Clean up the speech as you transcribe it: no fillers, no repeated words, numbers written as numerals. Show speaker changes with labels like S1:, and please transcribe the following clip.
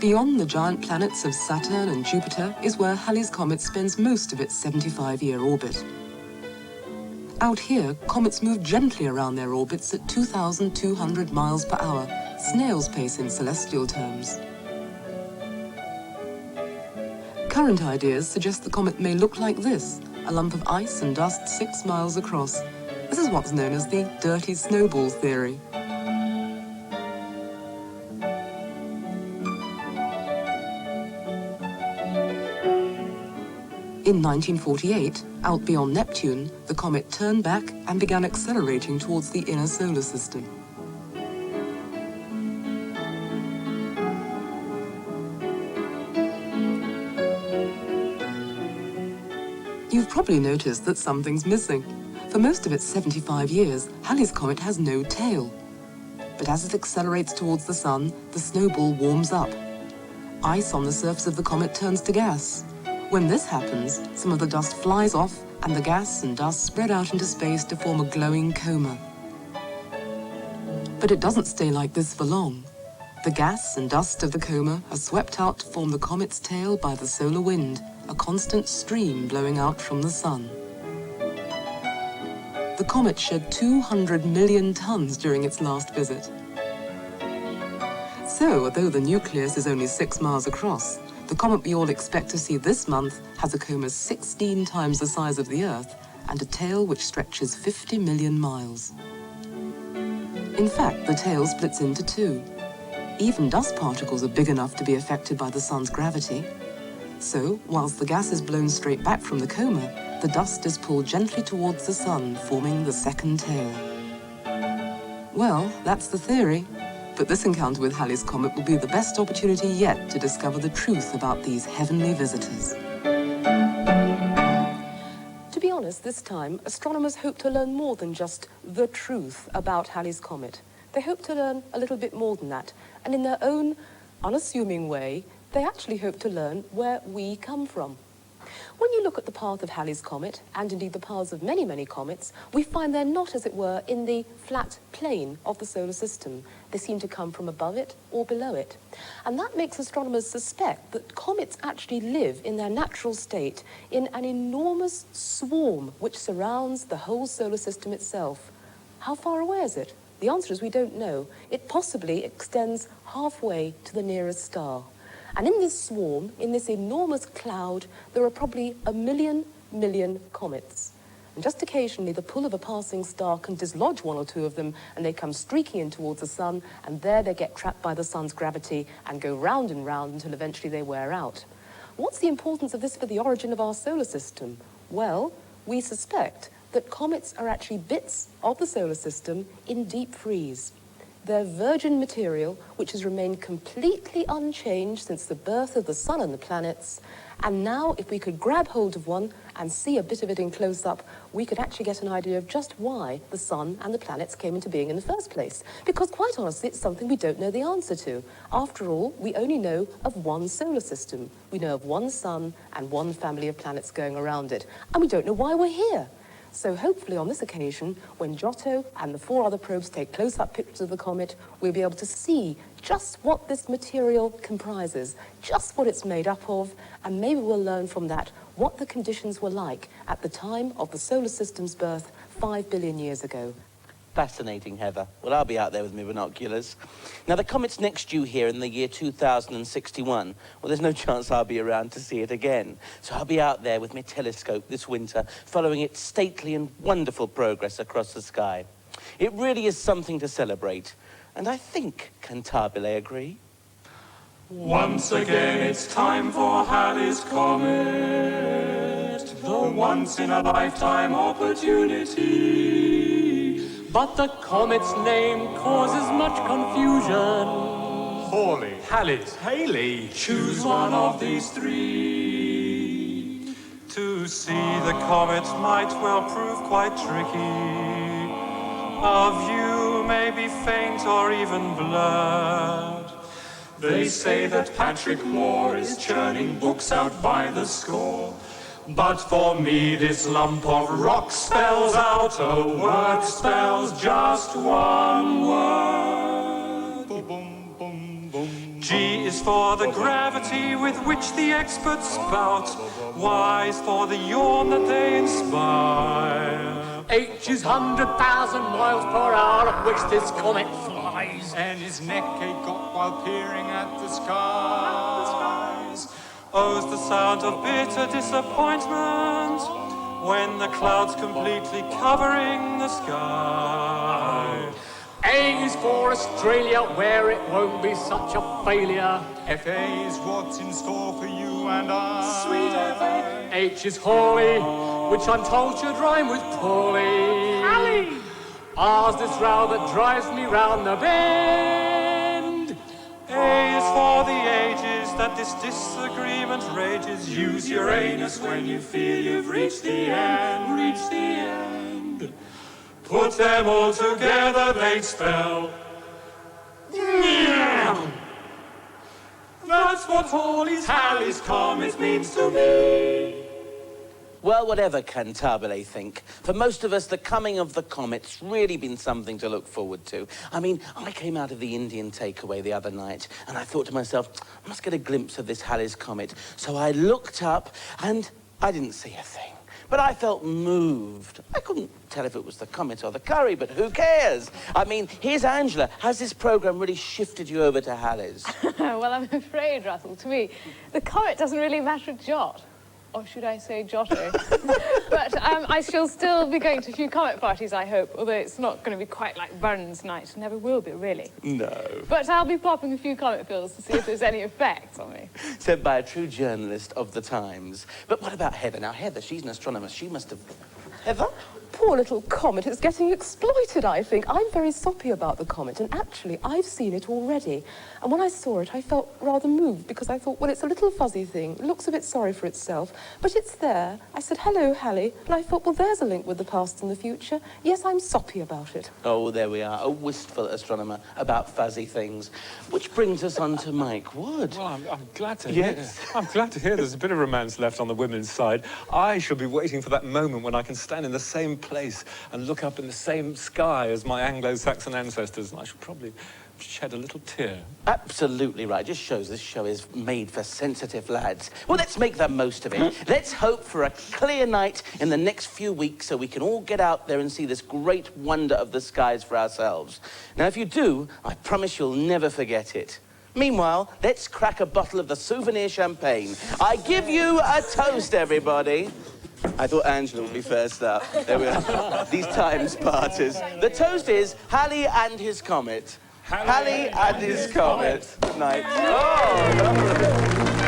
S1: Beyond the giant planets of Saturn and Jupiter is where Halley's Comet spends most of its 75-year orbit. Out here, comets move gently around their orbits at 2,200 miles per hour, snail's pace in celestial terms. Current ideas suggest the comet may look like this, a lump of ice and dust 6 miles across. This is what's known as the dirty snowballs theory. In 1948, out beyond Neptune, the comet turned back and began accelerating towards the inner solar system. You've probably noticed that something's missing. For most of its 75 years, Halley's Comet has no tail. But as it accelerates towards the sun, the snowball warms up. Ice on the surface of the comet turns to gas. When this happens, some of the dust flies off and the gas and dust spread out into space to form a glowing coma. But it doesn't stay like this for long. The gas and dust of the coma are swept out to form the comet's tail by the solar wind, a constant stream blowing out from the sun. The comet shed 200 million tons during its last visit. So, although the nucleus is only 6 miles across, the comet we all expect to see this month has a coma 16 times the size of the Earth and a tail which stretches 50 million miles. In fact, the tail splits into two. Even dust particles are big enough to be affected by the sun's gravity. So, whilst the gas is blown straight back from the coma, the dust is pulled gently towards the sun, forming the second tail. Well, that's the theory. But this encounter with Halley's Comet will be the best opportunity yet to discover the truth about these heavenly visitors. To be honest, this time, astronomers hope to learn more than just the truth about Halley's Comet. They hope to learn a little bit more than that, and in their own unassuming way, they actually hope to learn where we come from. When you look at the path of Halley's Comet, and indeed the paths of many, many comets, we find they're not, as it were, in the flat plane of the solar system. They seem to come from above it or below it. And that makes astronomers suspect that comets actually live in their natural state in an enormous swarm which surrounds the whole solar system itself. How far away is it? The answer is we don't know. It possibly extends halfway to the nearest star. And in this swarm, in this enormous cloud, there are probably a million comets. And just occasionally, the pull of a passing star can dislodge one or two of them, and they come streaking in towards the sun, and there they get trapped by the sun's gravity and go round and round until eventually they wear out. What's the importance of this for the origin of our solar system? Well, we suspect that comets are actually bits of the solar system in deep freeze. They're virgin material which has remained completely unchanged since the birth of the sun and the planets. And now, if we could grab hold of one and see a bit of it in close-up, we could actually get an idea of just why the sun and the planets came into being in the first place. Because quite honestly, it's something we don't know the answer to. After all, we only know of one solar system. We know of one sun and one family of planets going around it. And we don't know why we're here. So hopefully on this occasion, when Giotto and the 4 other probes take close-up pictures of the comet, we'll be able to see just what this material comprises, just what it's made up of, and maybe we'll learn from that what the conditions were like at the time of the solar system's birth 5 billion years ago.
S2: Fascinating, Heather. Well, I'll be out there with my binoculars. Now, the comet's next due here in the year 2061. Well, there's no chance I'll be around to see it again. So I'll be out there with my telescope this winter, following its stately and wonderful progress across the sky. It really is something to celebrate. And I think Cantabile agree.
S3: Once again, it's time for Halley's Comet, the once-in-a-lifetime opportunity. But the comet's name causes much confusion.
S4: Hawley, Halley's, Halley.
S3: Choose one of these 3.
S4: To see the comet might well prove quite tricky. A view may be faint or even blurred.
S3: They say that Patrick Moore is churning books out by the score. But for me this lump of rock spells out a word, spells just one word.
S4: Boom, boom, boom, boom. G is for the gravity with which the experts spout. Y is for the yawn that they inspire.
S5: H is 100,000 miles per hour at which this comet flies.
S3: And his neck ache got while peering at the skies.
S4: O's the sound of bitter disappointment when the clouds completely covering the sky.
S5: A is for Australia, where it won't be such a failure.
S3: FA is what's in store for you and I.
S5: Sweet FA. H is Halley, which I'm told should rhyme with Polly. Halley. R's this row that drives me round the bend.
S4: A is for the ages that this disagreement rages. Use your anus when you feel you've reached the end. Reach the end. Put them all together, they'd spell. That's what Halley's Comet means to me.
S2: Well, whatever Cantabile think, for most of us, the coming of the comet's really been something to look forward to. I mean, I came out of the Indian takeaway the other night, and I thought to myself, I must get a glimpse of this Halley's Comet. So I looked up, and I didn't see a thing. But I felt moved. I couldn't tell if it was the comet or the curry, but who cares? I mean, here's Angela. Has this programme really shifted you over to Halley's?
S6: Well, I'm afraid, Russell, to me, the comet doesn't really matter a jot. Or should I say Giotto? But I shall still be going to a few comet parties, I hope, although it's not going to be quite like Burns night. Never will be, really.
S2: No.
S6: But I'll be popping a few comet pills to see if there's any effect on me.
S2: Said by a true journalist of the times. But what about Heather? Now, Heather, she's an astronomer. She must have... Heather?
S1: Poor little comet is getting exploited, I think. I'm very soppy about the comet, and actually, I've seen it already. And when I saw it, I felt rather moved, because I thought, well, it's a little fuzzy thing. It looks a bit sorry for itself, but it's there. I said, hello, Halley, and I thought, well, there's a link with the past and the future. Yes, I'm soppy about it.
S2: Oh, there we are, a wistful astronomer about fuzzy things. Which brings us on to Mike Wood.
S4: Well, I'm glad to hear.
S2: Yes.
S4: I'm glad to hear there's a bit of romance left on the women's side. I shall be waiting for that moment when I can stand in the same place and look up in the same sky as my Anglo-Saxon ancestors, and I shall probably shed a little tear.
S2: Absolutely right. Just shows this show is made for sensitive lads. Well, let's make the most of it. Let's hope for a clear night in the next few weeks so we can all get out there and see this great wonder of the skies for ourselves. Now, if you do, I promise you'll never forget it. Meanwhile, let's crack a bottle of the souvenir champagne. I give you a toast, everybody. I thought Angela would be first up. There we are. These times parties. The toast is Halley and his comet. Halley and his comet. Good night. Oh, lovely.